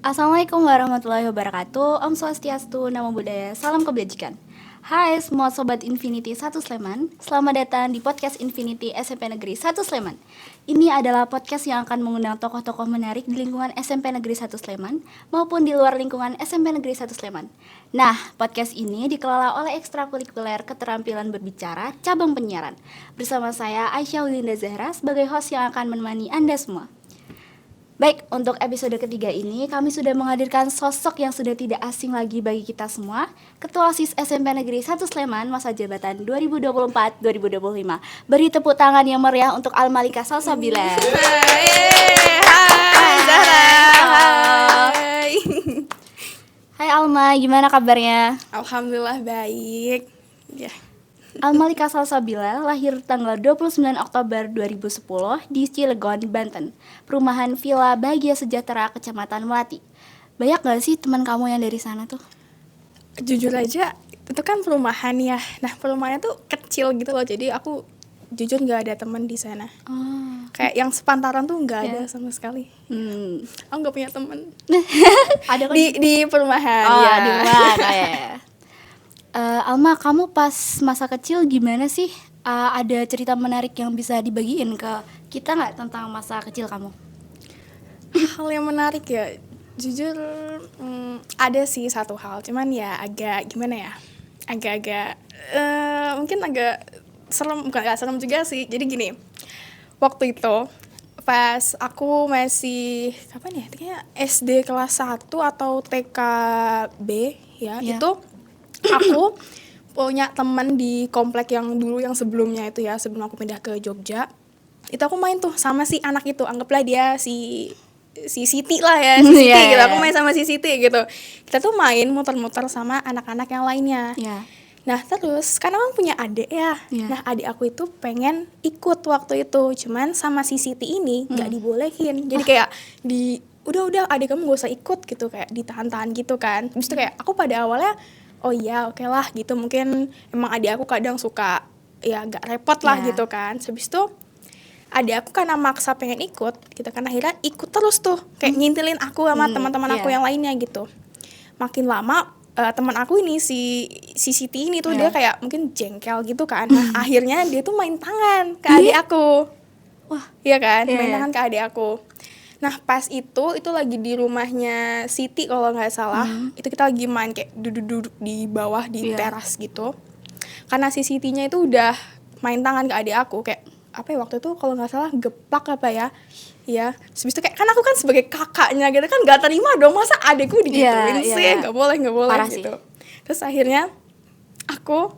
Assalamualaikum warahmatullahi wabarakatuh. Om Swastiastu, Namo Buddhaya, salam kebajikan. Hai semua Sobat Infinity 1 Sleman. Selamat datang di podcast Infinity SMP Negeri 1 Sleman. Ini adalah podcast yang akan mengundang tokoh-tokoh menarik di lingkungan SMP Negeri 1 Sleman maupun di luar lingkungan SMP Negeri 1 Sleman. Nah, podcast ini dikelola oleh Ekstrakurikuler Keterampilan Berbicara Cabang Penyiaran. Bersama saya Aisyah Wilinda Zahra sebagai host yang akan menemani Anda semua. Baik, untuk episode ketiga ini kami sudah menghadirkan sosok yang sudah tidak asing lagi bagi kita semua, Ketua OSIS SMP Negeri 1 Sleman masa jabatan 2024-2025. Beri tepuk tangan yang meriah untuk Almalika Salsabila. Hai Zahra. Hai. Hai Alma, gimana kabarnya? Alhamdulillah baik. Ya. Almalika Salsabila lahir tanggal 29 Oktober 2010 di Cilegon, Banten. Perumahan Villa Bahagia Sejahtera, Kecamatan Melati. Banyak gak sih teman kamu yang dari sana tuh? Jujur aja, itu kan perumahan ya. Nah, perumahannya tuh kecil gitu loh. Jadi aku jujur nggak ada teman di sana. Kayak yang sepantaran tuh nggak ada sama sekali. Aku nggak punya teman. Ada kan? Di perumahan. Oh, ya. di luar. Ya. Alma, kamu pas masa kecil gimana sih? Ada cerita menarik yang bisa dibagiin ke kita nggak tentang masa kecil kamu? Hal yang menarik ya, jujur ada sih satu hal, cuman ya agak gimana ya, agak-agak mungkin agak serem, bukan agak serem juga sih. Jadi gini, waktu itu pas aku masih kapan ya, kayaknya SD kelas 1 atau TKB ya, itu aku punya teman di komplek yang dulu yang sebelumnya itu ya, sebelum aku pindah ke Jogja. Itu aku main tuh sama si anak itu, anggaplah dia si Siti lah ya, si Siti gitu. Aku main sama si Siti gitu. Kita tuh main muter-muter sama anak-anak yang lainnya. Nah terus, karena aku punya adik ya. Nah adik aku itu pengen ikut waktu itu, cuman sama si Siti ini nggak dibolehin. Jadi kayak udah adik kamu gak usah ikut gitu, kayak ditahan-tahan gitu kan. Terus tuh kayak aku pada awalnya oh iya oke lah gitu, mungkin emang adik aku kadang suka ya agak repot lah gitu kan. Habis itu adik aku karena maksa pengen ikut gitu kan, akhirnya ikut terus tuh kayak ngintilin aku sama teman-teman aku yang lainnya gitu. Makin lama teman aku ini si Siti ini tuh dia kayak mungkin jengkel gitu kan. Nah akhirnya dia tuh main tangan ke adik aku. Wah iya kan, main tangan ke adik aku. Nah pas itu lagi di rumahnya Siti kalau nggak salah. Itu kita lagi main kayak duduk-duduk di bawah di teras gitu. Karena si Sitinya itu udah main tangan ke adik aku, kayak apa ya waktu itu kalau nggak salah geplak apa ya. Ya, habis itu kayak kan aku kan sebagai kakaknya gitu kan nggak terima dong, masa adikku digituin sih, nggak boleh parah gitu. Sih. Terus akhirnya aku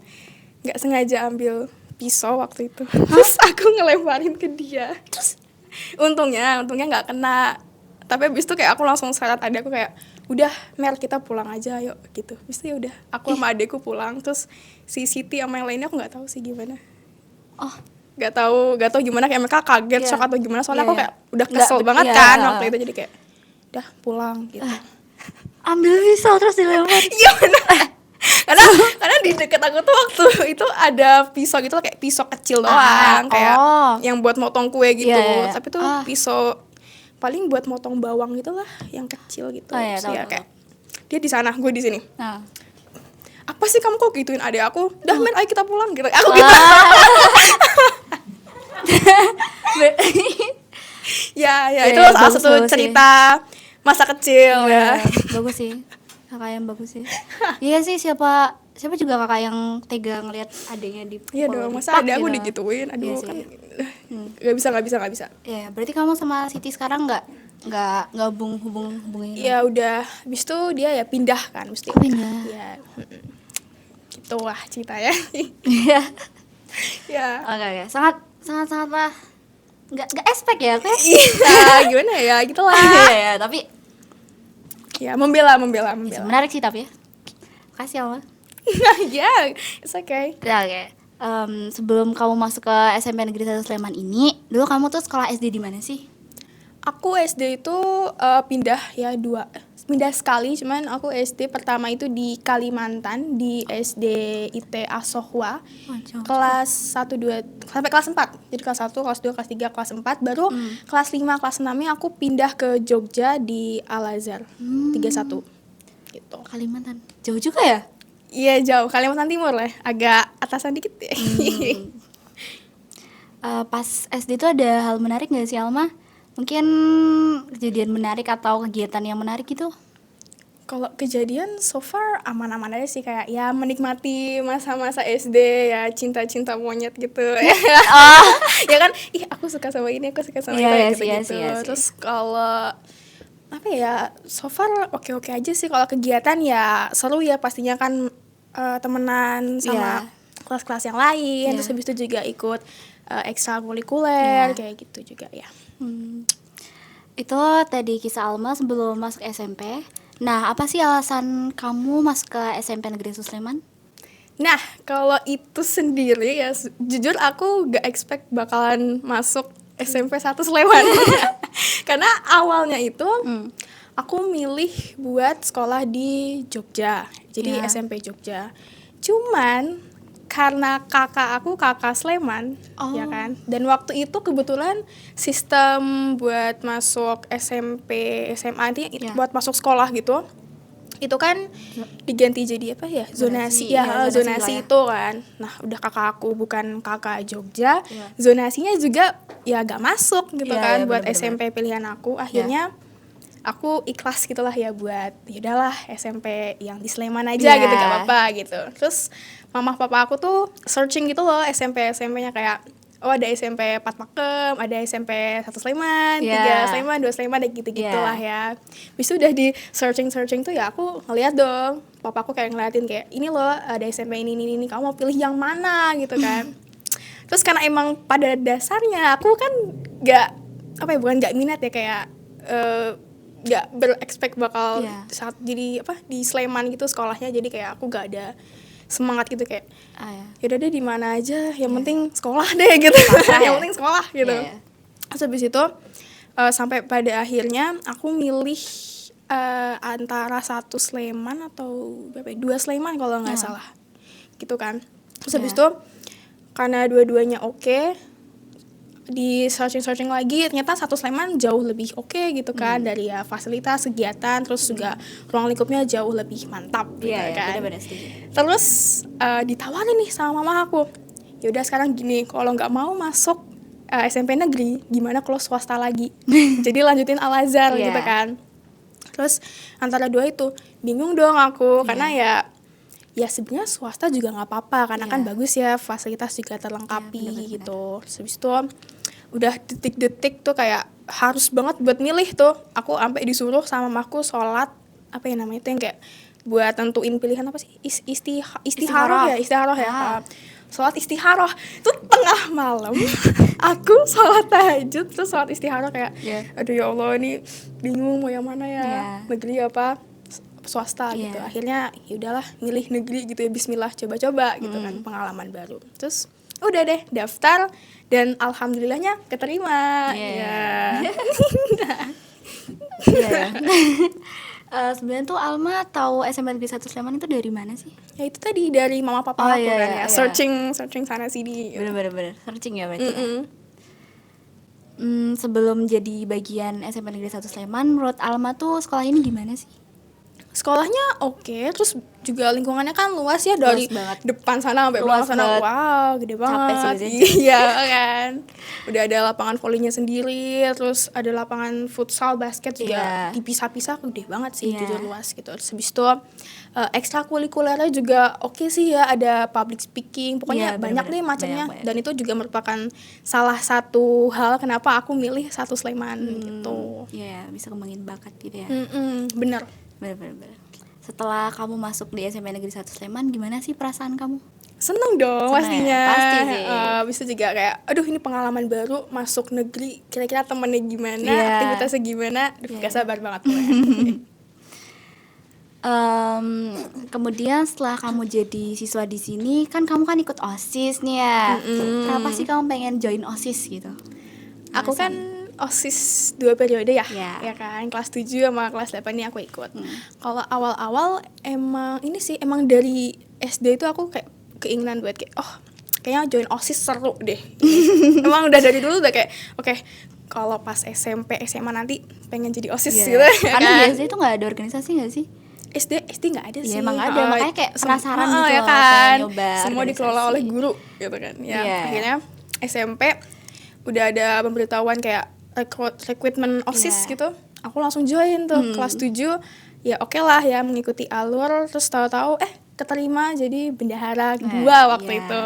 nggak sengaja ambil pisau waktu itu. Terus aku ngelemparin ke dia. Terus untungnya nggak kena. Tapi abis itu kayak aku langsung seret adik aku kayak udah Mel kita pulang aja yuk gitu. Abis itu udah aku sama adikku pulang. Terus si Siti sama yang lainnya aku nggak tahu sih gimana. Gak tahu gimana, kayak mereka kaget shock atau gimana, soalnya aku kayak udah kesel banget kan waktu itu, jadi kayak udah pulang gitu. Ambil pisau terus dilempar. Iya benar. karena di deket aku tuh waktu itu ada pisau gitu kayak pisau kecil doang, kayak yang buat motong kue gitu. Tapi tuh pisau paling buat motong bawang gitulah, yang kecil gitu. Ya kayak dia di sana, gue di sini. Apa sih kamu kok gituin adik aku? Dah men, ayo kita pulang gitu. Aku gitu. ya itu salah satu cerita masa kecil ya. Bagus sih, kakak yang bagus sih. Iya sih, siapa juga kakak yang tega ngelihat adiknya di. Iya dong, masa adik aku digituin, aduh kan nggak bisa. Iya, berarti kamu sama Siti sekarang nggak hubungin? Ya udah, habis itu dia ya pindah kan, mesti pindah. Ya, gitu lah ceritanya. Iya. Ya. Oke. Sangat lah. Nggak expect ya, kayak. Iya, gimana ya, gitulah. Iya, tapi ya membela. Menarik sih tapi ya. Makasih Allah. Ya, it's okay. Oke. Sebelum kamu masuk ke SMP Negeri 1 Sleman ini, dulu kamu tuh sekolah SD di mana sih? Aku SD itu pindah ya pindah sekali, cuman aku SD pertama itu di Kalimantan, di SD IT Asohwa, kelas 1, 2, sampai kelas 4. Jadi kelas 1, kelas 2, kelas 3, kelas 4, baru kelas 5, kelas 6-nya aku pindah ke Jogja di Al-Azhar, 31, gitu. Kalimantan. Jauh juga ya? Iya jauh, Kalimantan Timur lah, agak atasan dikit ya. Pas SD itu ada hal menarik gak sih Alma? Mungkin kejadian menarik atau kegiatan yang menarik gitu? Kalau kejadian so far aman-aman aja sih, kayak ya menikmati masa-masa SD ya, cinta-cinta monyet gitu. Ya kan, ih aku suka sama ini, aku suka sama itu gitu-gitu. Terus kalau apa ya, so far oke-oke aja sih. Kalau kegiatan ya seru ya, pastinya kan temenan sama kelas-kelas yang lain. Terus habis itu juga ikut ekstrakurikuler kayak gitu juga ya. Itu tadi kisah Alma sebelum masuk SMP. Nah, apa sih alasan kamu masuk ke SMP Negeri 1 Sleman? Nah, kalau itu sendiri ya, jujur aku gak expect bakalan masuk SMP 1 Sleman. Karena awalnya itu aku milih buat sekolah di Jogja, jadi SMP Jogja. Cuman karena kakak Sleman, ya kan. Dan waktu itu kebetulan sistem buat masuk SMP, SMA ini buat masuk sekolah gitu, itu kan diganti jadi apa ya, zonasi itu kan. Nah udah kakak aku bukan kakak Jogja, zonasinya juga ya gak masuk gitu kan buat SMP pilihan aku. Akhirnya aku ikhlas gitulah ya buat yaudahlah SMP yang di Sleman aja gitu, gak apa-apa gitu. Terus mama papa aku tuh searching gitu loh SMP-nya, kayak oh ada SMP 4 Pakem, ada SMP 1 Sleman, 3 Sleman, 2 Sleman, gitu-gitu lah ya. Habis itu udah di searching tuh ya aku ngeliat dong, papa aku kayak ngeliatin kayak ini loh ada SMP ini, kamu mau pilih yang mana gitu kan. Terus karena emang pada dasarnya aku kan bukan gak minat ya, kayak gak berekspek bakal saat jadi di Sleman gitu sekolahnya, jadi kayak aku gak ada semangat gitu kayak yaudah deh di mana aja yang penting sekolah deh gitu. Yang penting sekolah gitu. Terus habis itu sampai pada akhirnya aku milih antara 1 Sleman atau 2 Sleman kalau nggak salah gitu kan. Terus habis itu karena dua-duanya oke, di searching lagi ternyata 1 Sleman jauh lebih oke gitu kan, dari ya fasilitas kegiatan, terus juga ruang lingkupnya jauh lebih mantap gitu kan. Bener-bener setuju. Terus ditawarin nih sama mama aku, yaudah sekarang gini, kalau nggak mau masuk SMP negeri gimana kalau swasta lagi. Jadi lanjutin Al-Azhar gitu kan. Terus antara dua itu bingung dong aku, karena ya sebenarnya swasta juga nggak apa-apa karena kan bagus ya, fasilitas juga terlengkapi gitu. Terus habis itu udah detik-detik tuh kayak harus banget buat milih tuh, aku sampai disuruh sama mamaku sholat apa ya namanya itu yang kayak buat tentuin pilihan apa sih, istiharoh ya. Sholat istiharoh itu tengah malam. Aku sholat tahajud terus sholat istiharoh kayak aduh ya Allah ini bingung mau yang mana ya, negeri apa swasta gitu. Akhirnya yaudahlah milih negeri gitu ya, bismillah coba-coba gitu kan, pengalaman baru. Terus udah deh daftar dan alhamdulillahnya keterima. Sebenarnya tuh Alma tahu SMP Negeri 1 Sleman itu dari mana sih? Ya itu tadi dari mama papa aku kan ya. Searching sana sini. Bener-bener searching ya berarti. Sebelum jadi bagian SMP Negeri 1 Sleman, menurut Alma tuh sekolah ini gimana sih? Sekolahnya oke, terus juga lingkungannya kan luas ya, dari depan sana sampai belakang sana. Wow, gede banget. Iya kan. Udah ada lapangan volleynya sendiri, terus ada lapangan futsal, basket juga dipisah-pisah, gede banget sih, jujur luas gitu. Terus habis itu ekstrakurikulernya juga oke sih ya, ada public speaking, pokoknya banyak deh macamnya. Dan itu juga merupakan salah satu hal kenapa aku milih 1 Sleman gitu. Iya, bisa kembangin bakat gitu ya. Bener. Setelah kamu masuk di SMP Negeri 1 Sleman, gimana sih perasaan kamu? Seneng dong pastinya. Pasti sih. Bisa juga kayak aduh ini pengalaman baru masuk negeri, kira-kira temennya gimana, aktivitasnya gimana, gak sabar banget. Kemudian setelah kamu jadi siswa di sini, kan kamu kan ikut OSIS nih ya. Kenapa sih kamu pengen join OSIS gitu? Aku kan OSIS 2 periode ya, Ya. ya kan, kelas 7 sama kelas 8 ini aku ikut. Kalau awal-awal emang ini sih, emang dari SD itu aku kayak keinginan buat kayak, kayaknya join OSIS seru deh. Emang udah dari dulu udah kayak, oke, kalau pas SMP, SMA nanti pengen jadi OSIS gitu. Karena kan? biasanya itu nggak ada organisasi nggak sih? SD nggak ada sih. Iya, emang nggak ada, makanya kayak penasaran gitu ya loh, kan. kayak nyoba Semua dikelola organisasi. oleh guru gitu kan. Ya, Iya. akhirnya SMP udah ada pemberitahuan kayak recruitment OSIS Iya. gitu. Aku langsung join tuh kelas 7. Ya oke lah ya, mengikuti alur, terus tahu-tahu keterima jadi bendahara kedua waktu iya. itu.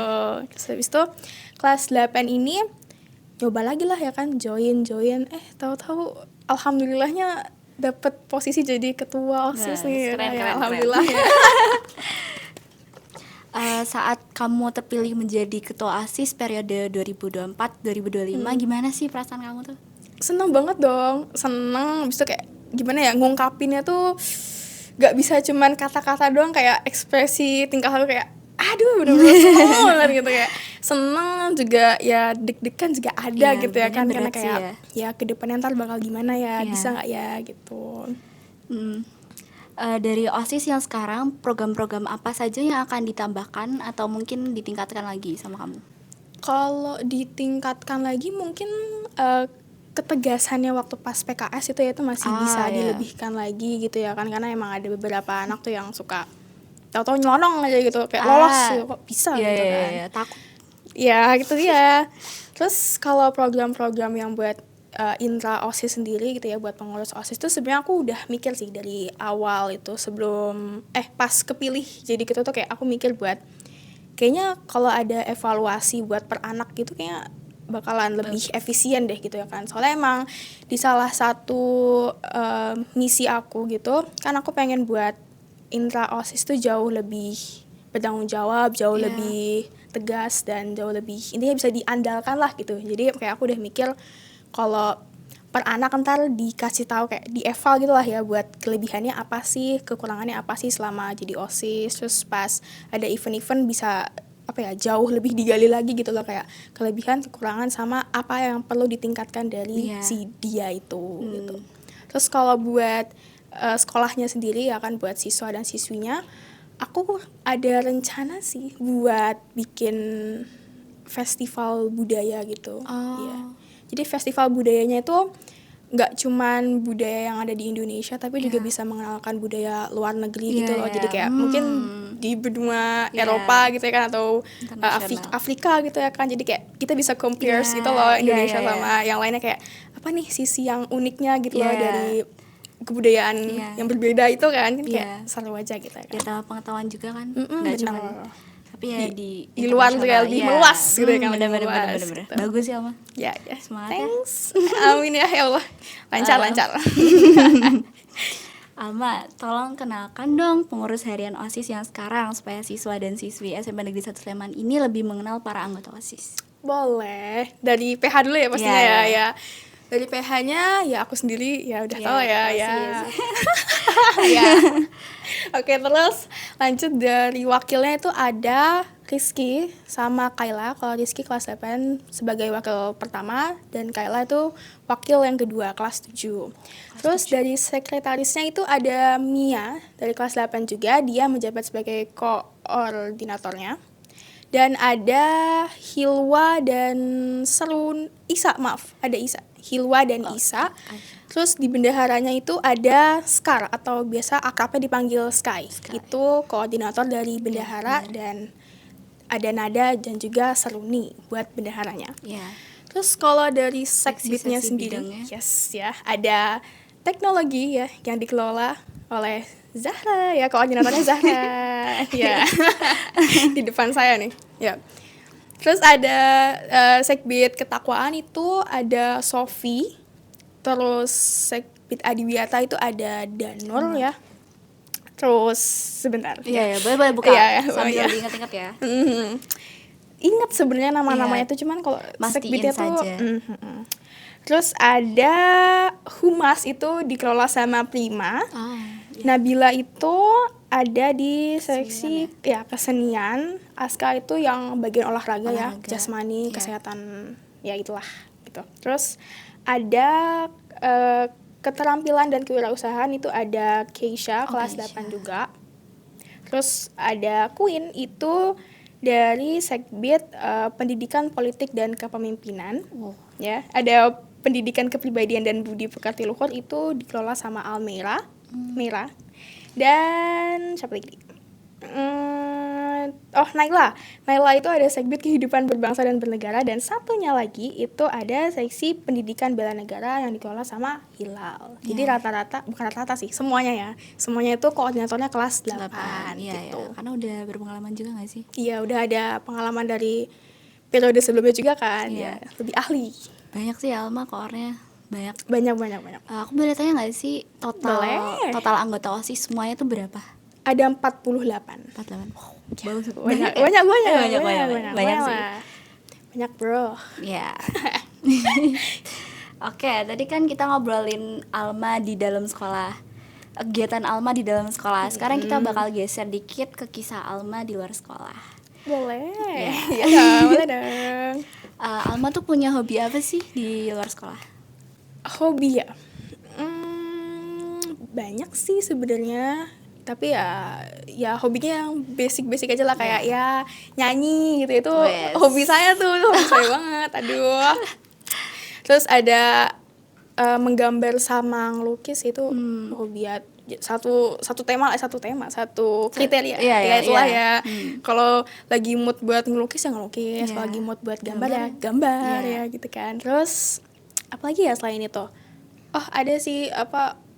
Terus habis itu kelas 8 ini nyoba lagi lah ya kan, join tahu-tahu alhamdulillahnya dapat posisi jadi ketua OSIS Nah, nih. keren, Ya, keren. alhamdulillah ya. Saat kamu terpilih menjadi ketua OSIS periode 2024-2025, gimana sih perasaan kamu tuh? Seneng banget dong, seneng. Habis itu kayak gimana ya, ngungkapinnya tuh gak bisa cuman kata-kata doang, kayak ekspresi tingkah laku kayak aduh bener-bener seneng banget gitu, kayak seneng juga ya, deg-degan juga ada Iya, gitu ya kan, berat karena sih kayak ya. ya kedepannya ntar bakal gimana ya, Iya. bisa nggak ya gitu. Dari OSIS yang sekarang, program-program apa saja yang akan ditambahkan atau mungkin ditingkatkan lagi sama kamu? Kalau ditingkatkan lagi mungkin ketegasannya waktu pas PKS itu ya, itu masih bisa iya. dilebihkan lagi gitu ya kan, karena emang ada beberapa anak tuh yang suka tahu-tahu nyelonong aja gitu, kayak lolos gitu, kok bisa gitu kan. Iya, takut. Ya gitu dia. Terus kalau program-program yang buat intra OSIS sendiri gitu ya, buat pengurus OSIS tuh sebenarnya aku udah mikir sih dari awal itu, sebelum pas kepilih jadi gitu tuh, kayak aku mikir buat kayaknya kalau ada evaluasi buat per anak gitu kayaknya bakalan lebih efisien deh gitu ya kan. Soalnya emang di salah satu misi aku gitu kan, aku pengen buat intra OSIS tuh jauh lebih bertanggung jawab, jauh Iya. lebih tegas, dan jauh lebih intinya bisa diandalkan lah gitu. Jadi kayak aku udah mikir kalau per anak ntar dikasih tahu kayak di eval gitu lah ya, buat kelebihannya apa sih, kekurangannya apa sih selama jadi OSIS. Terus pas ada event-event bisa jauh lebih digali lagi gitu loh, kayak kelebihan, kekurangan, sama apa yang perlu ditingkatkan dari Iya. si dia itu gitu. Terus kalau buat sekolahnya sendiri ya kan, buat siswa dan siswinya, aku ada rencana sih buat bikin festival budaya gitu. Iya. Jadi festival budayanya itu nggak cuman budaya yang ada di Indonesia, tapi juga bisa mengenalkan budaya luar negeri gitu loh. Jadi kayak mungkin di benua Eropa gitu ya kan, atau Afrika gitu ya kan. Jadi kayak kita bisa compare gitu loh, Indonesia sama yang lainnya, kayak apa nih sisi yang uniknya gitu loh dari kebudayaan yang berbeda itu kan, kayak seru aja gitu ya kan. Ya, tambah pengetahuan juga kan, Bener. tapi ya di luar tuh kayak lebih meluas gitu ya kan. Bener. Gitu. Bagus ya, Alma. Ya. Semangat ya. Thanks. Amin ya Allah. Lancar. Alma, tolong kenalkan dong pengurus harian OSIS yang sekarang, supaya siswa dan siswi SMP Negeri 1 Sleman ini lebih mengenal para anggota OSIS. Boleh. Dari PH dulu ya pastinya ya. Dari PH-nya ya aku sendiri ya udah tahu ya. Ya. Oke, terus lanjut dari wakilnya itu ada Rizky sama Kayla. Kalau Rizky kelas 8 sebagai wakil pertama, dan Kayla itu wakil yang kedua kelas 7. Terus dari sekretarisnya itu ada Mia dari kelas 8 juga, dia menjabat sebagai koordinatornya. Dan ada Hilwa dan ada Isa. Hilwa dan Isa. Terus di bendaharanya itu ada Skar, atau biasa akrabnya dipanggil Sky. Itu koordinator dari bendahara, dan ada Nada dan juga Seruni buat bendaharanya. Terus kalau dari sekbidnya sendiri, ada teknologi ya yang dikelola oleh Zahra ya, koordinatornya Zahra. Ya. Di depan saya nih. Ya. Terus ada sekbid ketakwaan itu ada Sofi. Terus sekbid adiwiyata itu ada Danur ya. Terus sebentar. Iya, boleh buka sambil diingat-ingat ya. Ingat sebenarnya nama-namanya itu, cuman kalau sekbidnya tuh Terus ada Humas, itu dikelola sama Prima. Nabila itu ada di seksi kesenian. Aska itu yang bagian olahraga ya, jasmani, kesehatan ya itulah gitu. Terus Ada keterampilan dan kewirausahaan itu ada Keisha kelas Keisha. 8 juga. Terus ada Queen itu dari Segbit pendidikan politik dan kepemimpinan. Oh. Ya, ada pendidikan kepribadian dan budi pekerti luhur itu dikelola sama Almira, Mira. Dan siapa lagi? Naila. Naila itu ada Segbit kehidupan berbangsa dan bernegara, dan satunya lagi itu ada seksi pendidikan bela negara yang dikelola sama Hilal. Jadi rata-rata, bukan rata-rata sih, semuanya ya. Semuanya itu koordinatornya kelas 8 Iya, gitu. ya. Karena udah berpengalaman juga gak sih? Iya, udah ada pengalaman dari periode sebelumnya juga kan. Iya. Ya, lebih ahli. Banyak sih Alma koornya, banyak. Banyak. Aku boleh tanya gak sih Boleh. total anggota OSIS semuanya tuh berapa? Ada 48. 48. Oh, bagus. Banyak ya? banyak Banyak sih. lah. Banyak, bro. Ya. Oke, tadi kan kita ngobrolin Alma di dalam sekolah. Kegiatan Alma di dalam sekolah. Sekarang kita bakal geser dikit ke kisah Alma di luar sekolah. Boleh. Ya. Iya dong, boleh dong. Alma tuh punya hobi apa sih di luar sekolah? Hobi ya. Banyak sih sebenarnya. Tapi ya hobinya yang basic aja lah, kayak ya nyanyi gitu. Itu Yes. hobi saya tuh, hobi saya banget. Aduh. Terus ada menggambar sama ngelukis itu hobi ya. Satu kriteria. Iya, Ya itulah iya. ya. Kalau lagi mood buat ngelukis ya ngelukis, Iya. kalau lagi mood buat gambar ya gambar Iya. ya gitu kan. Terus apalagi ya selain itu? Oh, ada sih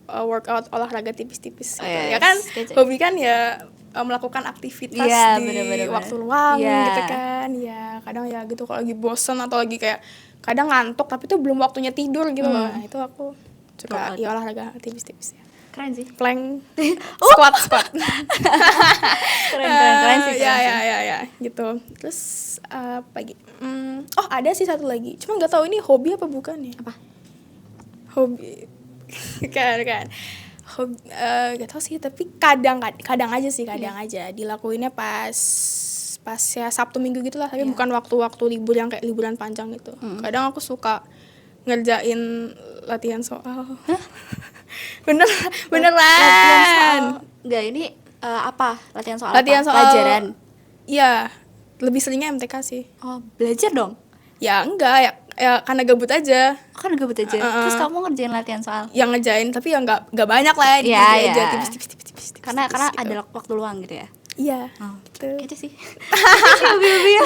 workout olahraga tipis-tipis gitu. Yes. Ya kan Kece. hobi kan ya melakukan aktivitas Iya, di bener-bener. waktu luang Iya. gitu kan. Ya kadang ya gitu kalau lagi bosen atau lagi kayak kadang ngantuk tapi tuh belum waktunya tidur gitu loh. Nah, itu aku suka Workout. ya olahraga tipis-tipis ya. Keren sih. Plank, squat. Keren sih. Ya gitu. Terus apa lagi? Ada sih satu lagi. Cuma nggak tahu ini hobi apa bukan ya? Apa? Hobi. kan. Hobi gak tau sih, tapi kadang aja sih, aja dilakuinnya pas ya Sabtu Minggu gitu lah, tapi bukan waktu-waktu libur yang kayak liburan panjang gitu. Kadang aku suka ngerjain latihan soal. Beneran. Latihan soal. Enggak, ini apa? Latihan soal Latihan apa? soal Pelajaran. Iya, lebih seringnya MTK sih. Oh, belajar dong. Ya enggak, ya karena gabut aja. Kan gabut aja. Terus kamu ngerjain latihan soal. Yang ngerjain, tapi ya enggak banyak lah ya, Iya, dikit iya. aja tipis. Karena gitu. ada waktu luang gitu ya. Iya. Oh, Gitu. kece sih. Hobi-hobi ya.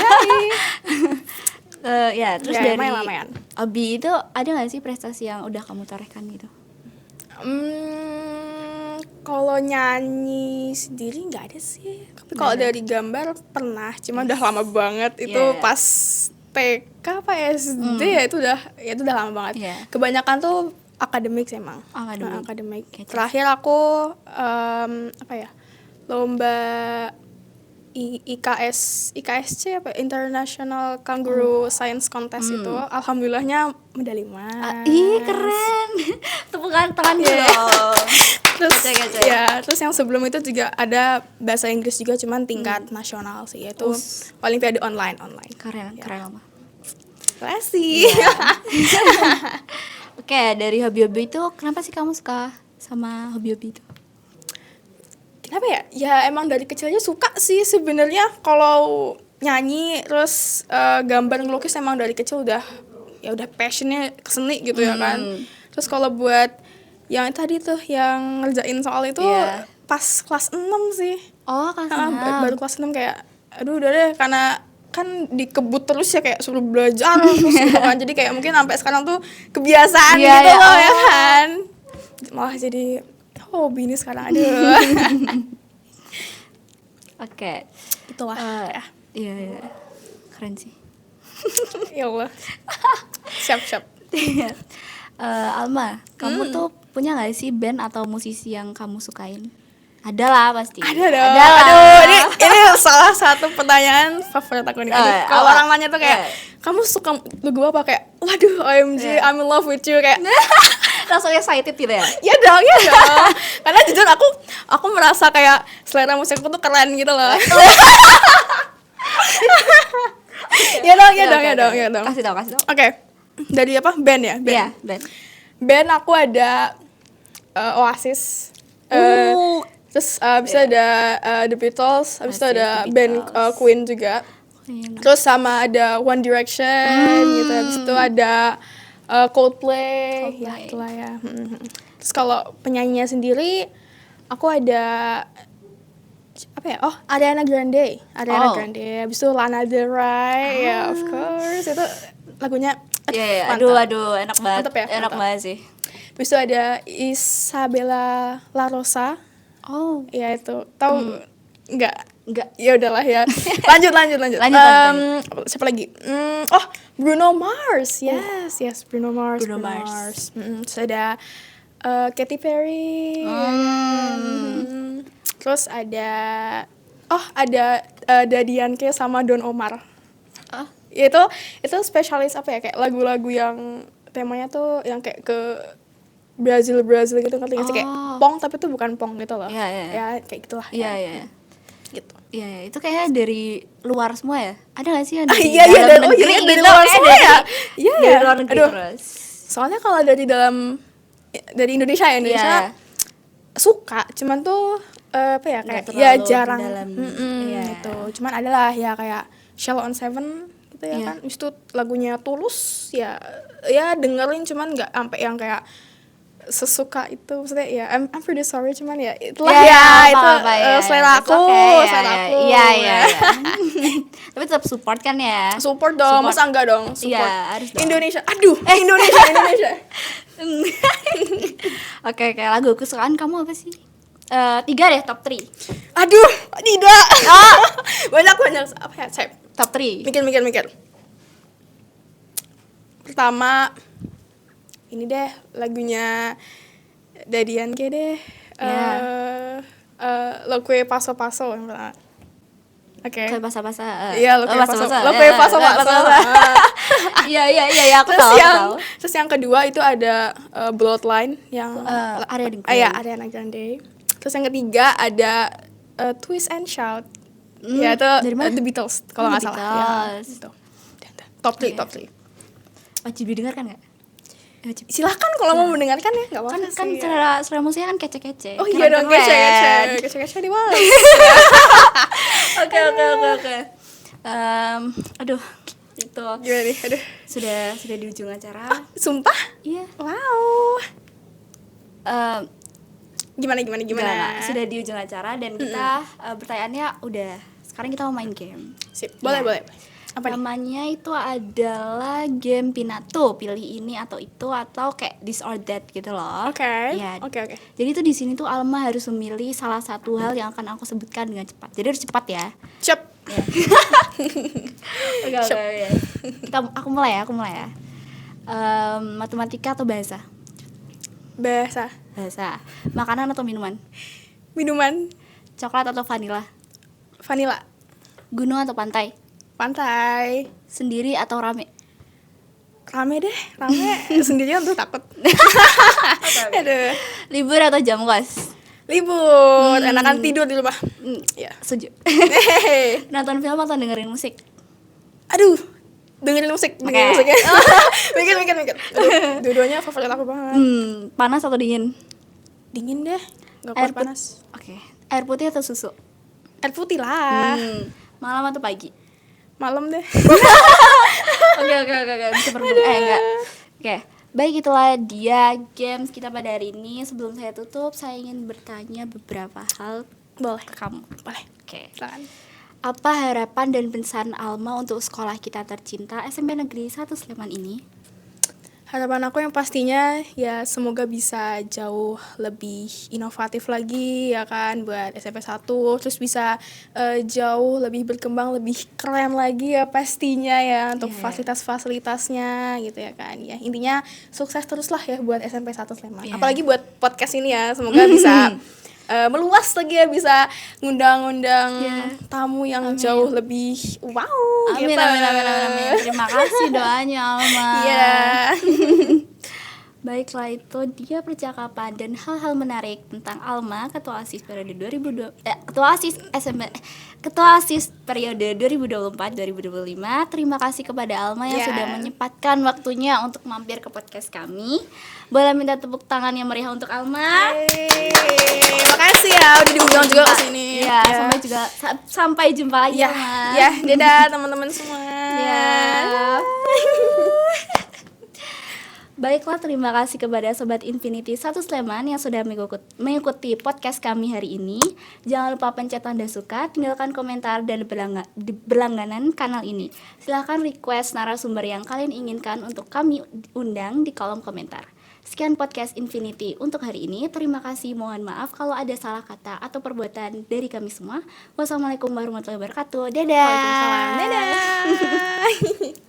Ya, terus Ya, dari lumayan. hobi itu ada gak sih prestasi yang udah kamu torehkan gitu? Kalau nyanyi sendiri nggak ada sih. Tapi kalau dari gambar pernah, cuma udah lama banget. Itu Iya. pas TK apa SD ya, itu udah lama banget. Iya. Kebanyakan tuh akademik sih emang. Akademik. Akademik. Kece. Terakhir aku lomba IKSC apa International Kangaroo Science Contest itu, alhamdulillahnya medali emas. Ih, keren. Tepukan tangan dong. Terus Kece. ya, terus yang sebelum itu juga ada bahasa Inggris juga, cuman tingkat nasional sih, yaitu Olimpiade online. Keren lama. Terima kasih. Oke, dari hobi-hobi itu kenapa sih kamu suka sama hobi-hobi itu? Kenapa ya? Ya emang dari kecil aja suka sih sebenarnya. Kalau nyanyi terus gambar ngelukis emang dari kecil udah passionnya ke seni gitu ya kan. Terus kalau buat yang tadi tuh yang ngerjain soal itu pas kelas 6 sih. Oh, kelas Baru kelas 6 kayak aduh udah deh, karena kan dikebut terus ya, kayak suruh belajar terus gitu kan. Jadi kayak mungkin sampai sekarang tuh kebiasaan Iya, gitu iya. loh ya kan. Malah jadi hobi ini sekarang, aduh. Oke. Itulah ya. Iya. Keren sih. Ya Allah. Siap. Alma, kamu tuh punya gak sih band atau musisi yang kamu sukain? Ada lah pasti. Ada dong. Ada lah. Aduh, ini salah satu pertanyaan favorit aku nih. Kalau apa? orang nanya tuh kayak, kamu suka lagu apa? Kayak, waduh, OMG, I'm in love with you. Kayak, Langsung excited gitu ya? ya dong. Karena jujur aku merasa kayak selera musikku tuh keren gitu loh. Ya dong. Kasih tau. Oke. Dari apa? Band ya? Band. Iya, band. Band aku ada Oasis. Terus abis itu ada The Beatles, abis itu Oasis, ada The band Beatles. Queen juga. Terus sama ada One Direction gitu. Abis itu ada Coldplay. Ya itulah ya. Terus kalau penyanyinya sendiri aku ada apa ya? Oh, Ariana Grande. Abis itu Lana Del Rey. Ya, of course. Itu lagunya Iya, mantap. aduh, enak banget. Mantap ya, Enak mantap. banget sih. Habis itu ada Isabella La Rosa. Oh, Ya itu. Tahu enggak? enggak. Ya udahlah ya. Lanjut. Lanjut. Siapa lagi? Oh, Bruno Mars. Yes, Bruno Mars. Bruno Mars. Terus ada Katy Perry. Terus ada Daddy Yankee sama Don Omar. Ah, Ya, itu spesialis apa ya, kayak lagu-lagu yang temanya tuh yang kayak ke Brazil gitu, ngerti nggak sih, kayak pong tapi itu bukan pong gitu loh. Iya. Ya kayak gitulah. Iya. Gitu. Iya, itu kayaknya dari luar semua ya? Ada nggak sih yang dari Iya, dalam negeri dari gitu? luar Kayak semua ya. Iya. Dari luar negeri Aduh. terus. Soalnya kalau dari Indonesia Iya. suka, cuman tuh apa ya, Nggak kayak ya terlalu jarang. mendalam. Iya. Gitu. Cuman adalah ya kayak Shell on Seven gitu ya Iya. kan. Habis itu lagunya Tulus ya dengerin, cuman nggak sampai yang kayak sesuka itu, maksudnya ya I'm pretty sorry, cuman ya itulah Iya, itu apa-apa, ya. selera It's aku, okay, selera aku. Iya. Tapi tetap support kan ya? Support dong, Support. masa enggak dong? Support. Iya, harus dong. Indonesia, aduh, Indonesia. Oke, lagu kesukaan kamu apa sih? 3 deh, top 3. Aduh, tidak. banyak apa ya? Saya Top 3. mikir. Pertama, ini deh lagunya Daddy Yankee deh. Iya. Lo kue paso yang pertama. Oke. Kayak basa-basa. Iya, lo kue paso. Lo Iya, kue paso. Iya, aku Terus tahu. terus yang kedua itu ada Bloodline yang Ariana Grande. ya Ariana Grande. Terus yang ketiga ada Twist and Shout. Ya itu dari mana? The Beatles kalau Oh, nggak The salah. Ya, Beatles. gitu. Top 3. Wajib didengarkan nggak? Wajib. Silahkan kalau mau mendengarkan ya, nggak apa-apa Kan sih. selera musiknya kan kece-kece. Oh iya dong, Keren-keren. kece di mana? Oke. Aduh, itu Gimana nih? Aduh. sudah di ujung acara. Sumpah? Iya. Wow. Em, Gimana? Enggak, sudah di ujung acara dan kita pertanyaannya udah. Sekarang kita mau main game. Sip. Boleh. Apa nih? Namanya itu adalah game Pinato, pilih ini atau itu atau kayak this or that gitu loh. Oke. Iya. Oke. Jadi tuh di sini tuh Alma harus memilih salah satu hal yang akan aku sebutkan dengan cepat. Jadi harus cepat ya. Siap. Oke. Aku mulai ya. Matematika atau bahasa? Bahasa. Bahasa. Makanan atau minuman? Minuman. Coklat atau vanila? Vanilla. Gunung atau pantai? Pantai. Sendiri atau rame? Rame. Sendirian tuh takut. Aduh. Libur atau jam kos? Libur. Enakan tidur di rumah. Ya. Setuju. Hehehe. Nonton film atau dengerin musik? Aduh. Dengerin musiknya. Mikir. Aduh, dua-duanya favorit aku banget. Panas atau dingin? Dingin deh. Gak Air kuat panas. Oke. Air putih atau susu? Air putih lah. Malam atau pagi? Malam deh. Oke. Bisa berbeda. Enggak. Oke. Baik, itulah dia games kita pada hari ini. Sebelum saya tutup, saya ingin bertanya beberapa hal Boleh. ke kamu. Boleh. Oke. Silakan. Apa harapan dan pesan Alma untuk sekolah kita tercinta SMP Negeri 1 Sleman ini? Harapan aku yang pastinya ya semoga bisa jauh lebih inovatif lagi ya kan buat SMP 1, terus bisa jauh lebih berkembang, lebih keren lagi ya pastinya ya untuk fasilitas-fasilitasnya gitu ya kan. Ya intinya sukses terus lah ya buat SMP 1 Sleman. Apalagi buat podcast ini ya, semoga bisa meluas lagi ya, bisa ngundang-ngundang tamu yang jauh lebih wow Amin, gitu. amin. Terima kasih doanya Alma. Iya. Baiklah, itu dia percakapan dan hal-hal menarik tentang Alma, ketua OSIS periode 2002 ketua OSIS SMP ketua OSIS periode 2024-2025. Terima kasih kepada Alma yang sudah menyempatkan waktunya untuk mampir ke podcast kami. Boleh minta tepuk tangan yang meriah untuk Alma. Makasih ya udah diundang juga ke sini. Ya, sampai jumpa lagi ya, Alma. Ya, dadah teman-teman semua. Ya. Baiklah, terima kasih kepada Sobat Infinity 1 Sleman yang sudah mengikuti podcast kami hari ini. Jangan lupa pencet tanda suka, tinggalkan komentar dan berlangganan kanal ini. Silahkan request narasumber yang kalian inginkan untuk kami undang di kolom komentar. Sekian podcast Infinity untuk hari ini. Terima kasih, mohon maaf kalau ada salah kata atau perbuatan dari kami semua. Wassalamualaikum warahmatullahi wabarakatuh. Dadah. Waalaikumsalam. Dadah.